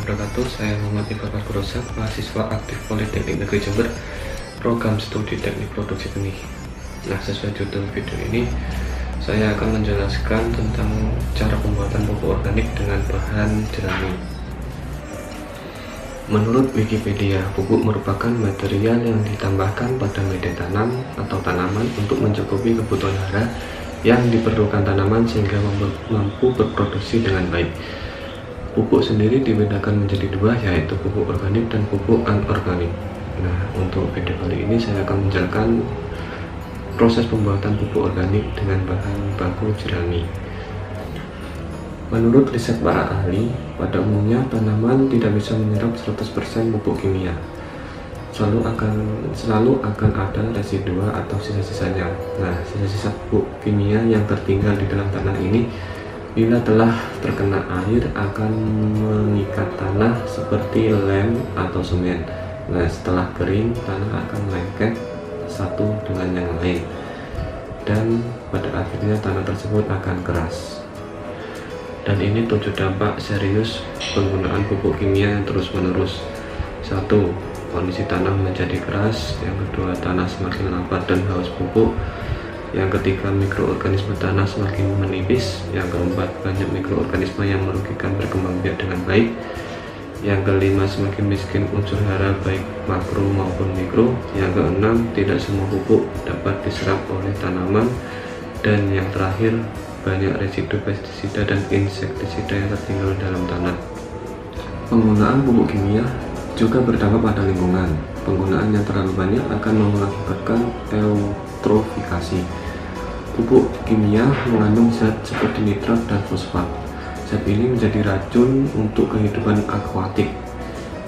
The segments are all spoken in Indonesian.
wabarakatuh. Saya Muhammad Iqbal Kurosak, mahasiswa aktif Politeknik Negeri Jember, program studi teknik produksi benih. Nah, sesuai judul video ini, saya akan menjelaskan tentang cara pembuatan pupuk organik dengan bahan jerami. Menurut Wikipedia, pupuk merupakan material yang ditambahkan pada media tanam atau tanaman untuk mencukupi kebutuhan hara yang diperlukan tanaman sehingga mampu berproduksi dengan baik. Pupuk sendiri dibedakan menjadi dua, yaitu pupuk organik dan pupuk anorganik. Nah, untuk video kali ini saya akan menjelaskan proses pembuatan pupuk organik dengan bahan baku jerami. Menurut riset para ahli, pada umumnya tanaman tidak bisa menyerap 100% pupuk kimia. Selalu akan ada residua atau sisa-sisanya. Nah, sisa-sisa pupuk kimia yang tertinggal di dalam tanah ini bila telah terkena air akan mengikat tanah seperti lem atau semen. Nah, setelah kering, tanah akan lengket satu dengan yang lain, dan pada akhirnya tanah tersebut akan keras. Dan ini 7 dampak serius penggunaan pupuk kimia yang terus-menerus. 1. Kondisi tanah menjadi keras. Yang kedua, tanah semakin lapar dan haus pupuk. Yang ketiga, mikroorganisme tanah semakin menipis. Yang keempat, banyak mikroorganisme yang merugikan berkembang biak dengan baik. Yang kelima, semakin miskin unsur hara baik makro maupun mikro. Yang keenam, tidak semua pupuk dapat diserap oleh tanaman. Dan yang terakhir, banyak residu pestisida dan insektisida yang tertinggal dalam tanah. Penggunaan pupuk kimia juga berdampak pada lingkungan. Penggunaan yang terlalu banyak akan mengakibatkan eutrofikasi. Pupuk kimia mengandung zat seperti nitrat dan fosfat. Zat ini menjadi racun untuk kehidupan akuatik.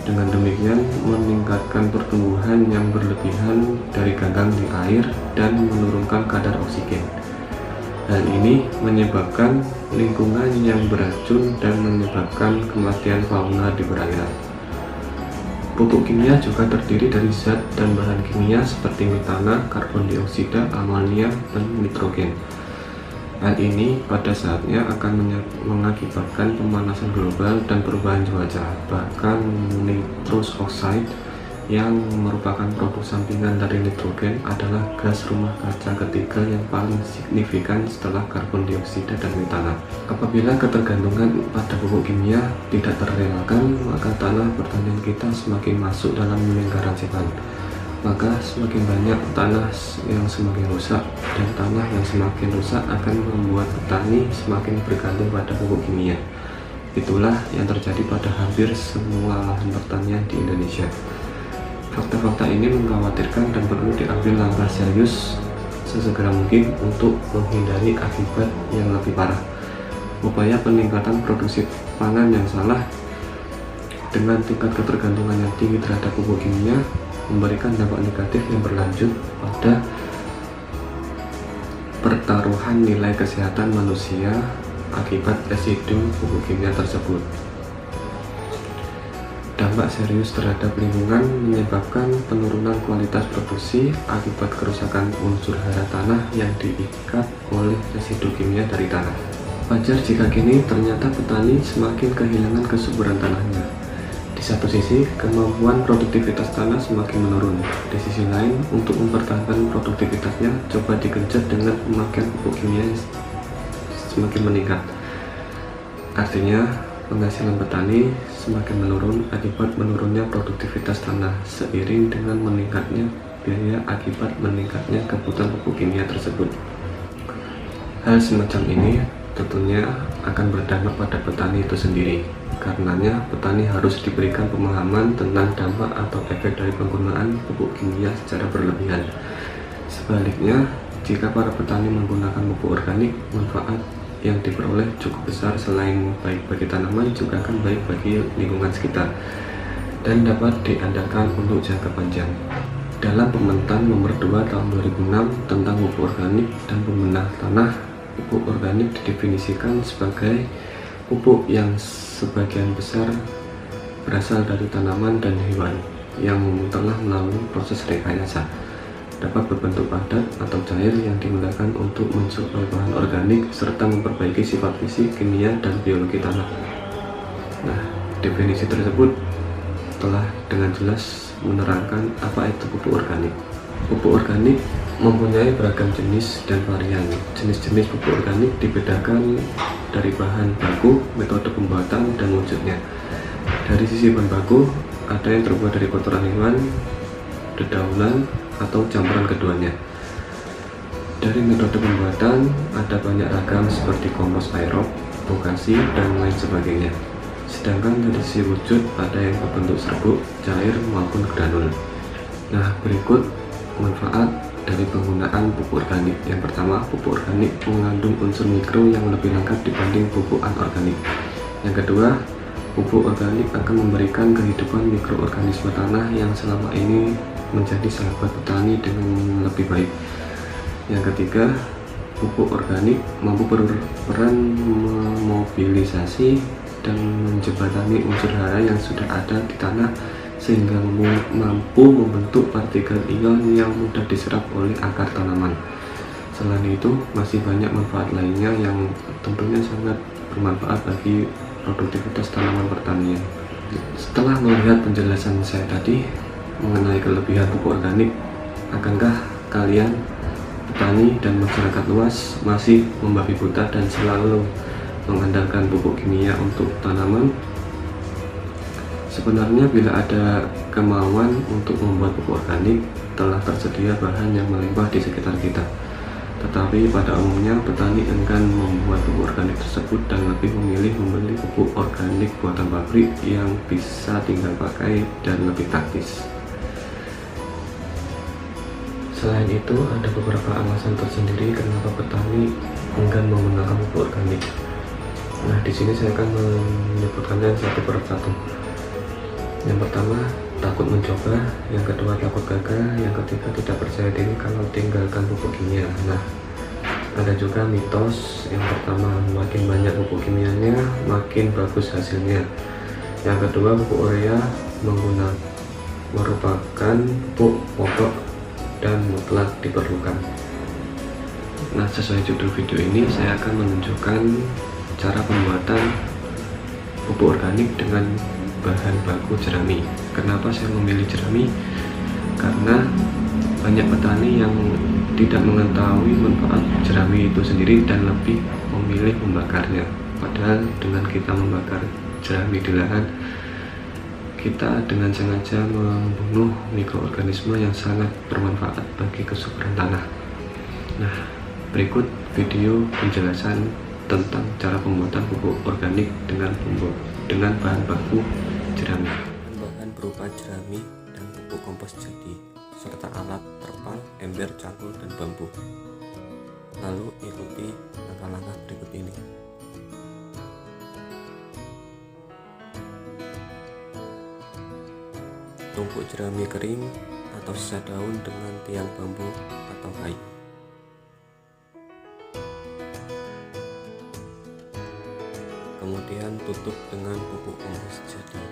Dengan demikian meningkatkan pertumbuhan yang berlebihan dari gagang di air dan menurunkan kadar oksigen. Hal ini menyebabkan lingkungan yang beracun dan menyebabkan kematian fauna di perairan. Pupuk kimia juga terdiri dari zat dan bahan kimia seperti metana, karbon dioksida, amonia, dan nitrogen. Hal ini pada saatnya akan mengakibatkan pemanasan global dan perubahan cuaca. Bahkan nitrous oxide yang merupakan produk sampingan dari nitrogen adalah gas rumah kaca ketiga yang paling signifikan setelah karbon dioksida dan metana. Apabila ketergantungan pada pupuk kimia tidak terelakkan, maka tanah pertanian kita semakin masuk dalam lingkaran setan. Maka semakin banyak tanah yang semakin rusak, dan tanah yang semakin rusak akan membuat petani semakin bergantung pada pupuk kimia. Itulah yang terjadi pada hampir semua lahan pertanian di Indonesia. Fakta-fakta ini mengkhawatirkan dan perlu diambil langkah serius sesegera mungkin untuk menghindari akibat yang lebih parah. Upaya peningkatan produksi pangan yang salah dengan tingkat ketergantungan yang tinggi terhadap pupuk kimia memberikan dampak negatif yang berlanjut pada pertaruhan nilai kesehatan manusia akibat residu pupuk kimia tersebut. Dampak serius terhadap lingkungan menyebabkan penurunan kualitas produksi akibat kerusakan unsur hara tanah yang diikat oleh residu kimia dari tanah. Wajar jika kini ternyata petani semakin kehilangan kesuburan tanahnya. Di satu sisi, kemampuan produktivitas tanah semakin menurun. Di sisi lain, untuk mempertahankan produktivitasnya, coba digenjot dengan pemakaian pupuk kimia yang semakin meningkat. Artinya, penghasilan petani semakin menurun akibat menurunnya produktivitas tanah seiring dengan meningkatnya biaya akibat meningkatnya kebutuhan pupuk kimia tersebut. Hal semacam ini tentunya akan berdampak pada petani itu sendiri. Karenanya petani harus diberikan pemahaman tentang dampak atau efek dari penggunaan pupuk kimia secara berlebihan. Sebaliknya, jika para petani menggunakan pupuk organik, manfaat yang diperoleh cukup besar. Selain baik bagi tanaman, juga akan baik bagi lingkungan sekitar dan dapat diandalkan untuk jangka panjang. Dalam Pementan nomor 2 tahun 2006 tentang pupuk organik dan pembenah tanah, pupuk organik didefinisikan sebagai pupuk yang sebagian besar berasal dari tanaman dan hewan yang telah melalui proses rekayasa. Dapat berbentuk padat atau cair yang digunakan untuk mensuplai bahan organik serta memperbaiki sifat fisik, kimia, dan biologi tanah. Nah, definisi tersebut telah dengan jelas menerangkan apa itu pupuk organik. Pupuk organik mempunyai beragam jenis dan varian. Jenis-jenis pupuk organik dibedakan dari bahan baku, metode pembuatan, dan wujudnya. Dari sisi bahan baku, ada yang terbuat dari kotoran hewan, dedaunan, atau campuran keduanya. Dari metode pembuatan, ada banyak ragam seperti kompos aerob, bokasi, dan lain sebagainya. Sedangkan dari sisi wujud, ada yang berbentuk serbuk, cair, maupun granul. Nah, berikut manfaat dari penggunaan pupuk organik. Yang pertama, pupuk organik mengandung unsur mikro yang lebih lengkap dibanding pupuk anorganik. Yang kedua, pupuk organik akan memberikan kehidupan mikroorganisme tanah yang selama ini menjadi sahabat petani dengan lebih baik. Yang ketiga, pupuk organik mampu berperan memobilisasi dan menjembatani unsur hara yang sudah ada di tanah sehingga mampu membentuk partikel ion yang mudah diserap oleh akar tanaman. Selain itu, masih banyak manfaat lainnya yang tentunya sangat bermanfaat bagi produktivitas tanaman pertanian. Setelah melihat penjelasan saya tadi mengenai kelebihan pupuk organik, akankah kalian petani dan masyarakat luas masih membabi buta dan selalu mengandalkan pupuk kimia untuk tanaman? Sebenarnya bila ada kemauan untuk membuat pupuk organik, telah tersedia bahan yang melimpah di sekitar kita. Tetapi pada umumnya petani enggan membuat pupuk organik tersebut dan lebih memilih membeli pupuk organik buatan pabrik yang bisa tinggal pakai dan lebih praktis. Selain itu, ada beberapa alasan tersendiri kenapa petani enggan menggunakan pupuk organik. Nah, di sini saya akan menyebutkannya satu per satu. Yang pertama, takut mencoba. Yang kedua, takut gagal. Yang ketiga, tidak percaya diri kalau tinggalkan pupuk kimia. Nah, ada juga mitos. Yang pertama, makin banyak pupuk kimianya, makin bagus hasilnya. Yang kedua, pupuk urea merupakan pupuk pokok dan mutlak diperlukan. Nah, sesuai judul video ini, saya akan menunjukkan cara pembuatan pupuk organik dengan bahan baku jerami. Kenapa saya memilih jerami? Karena banyak petani yang tidak mengetahui manfaat jerami itu sendiri dan lebih memilih membakarnya. Padahal dengan kita membakar jerami di lahan, kita dengan sengaja membunuh mikroorganisme yang sangat bermanfaat bagi kesuburan tanah. Nah, berikut video penjelasan tentang cara pembuatan pupuk organik dengan bahan baku jerami. Bahan berupa jerami dan pupuk kompos jadi, serta alat terpal, ember, cangkul, dan bambu. Lalu ikuti langkah-langkah berikut ini. Tumpuk jerami kering atau sisa daun dengan tiang bambu atau kayu. Kemudian tutup dengan pupuk kompos jadi.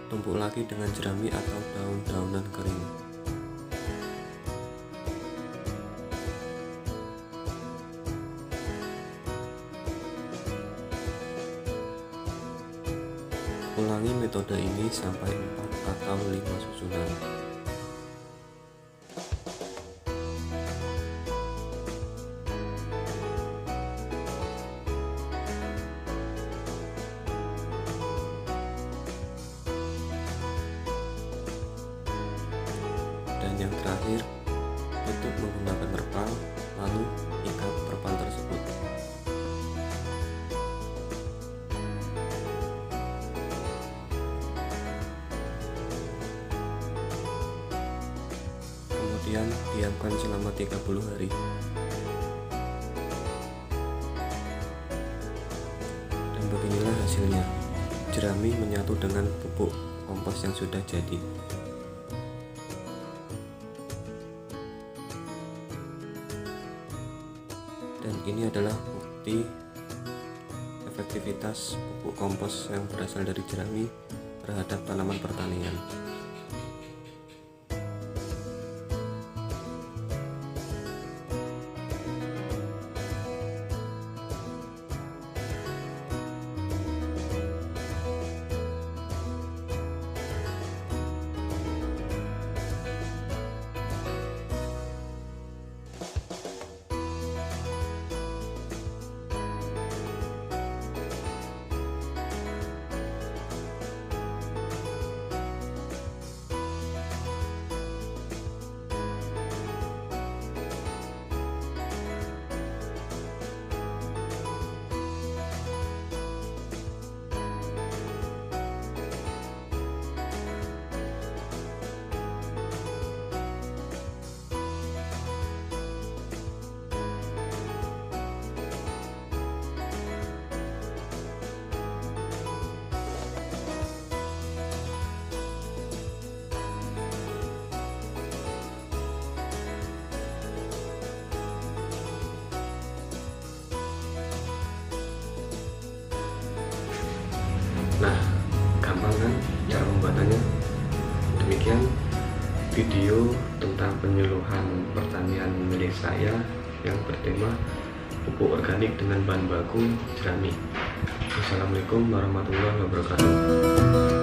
Tumpuk lagi dengan jerami atau daun-daunan kering. Ulangi metode ini sampai 4 atau 5 susunan. Dan yang terakhir, tutup menggunakan terpal, lalu ikat terpal tersebut. Kemudian diamkan selama 30 hari. Dan beginilah hasilnya. Jerami menyatu dengan pupuk kompos yang sudah jadi. Dan ini adalah bukti efektivitas pupuk kompos yang berasal dari jerami terhadap tanaman pertanian. video tentang penyuluhan pertanian milik saya yang bertema pupuk organik dengan bahan baku jerami. Assalamualaikum warahmatullahi wabarakatuh.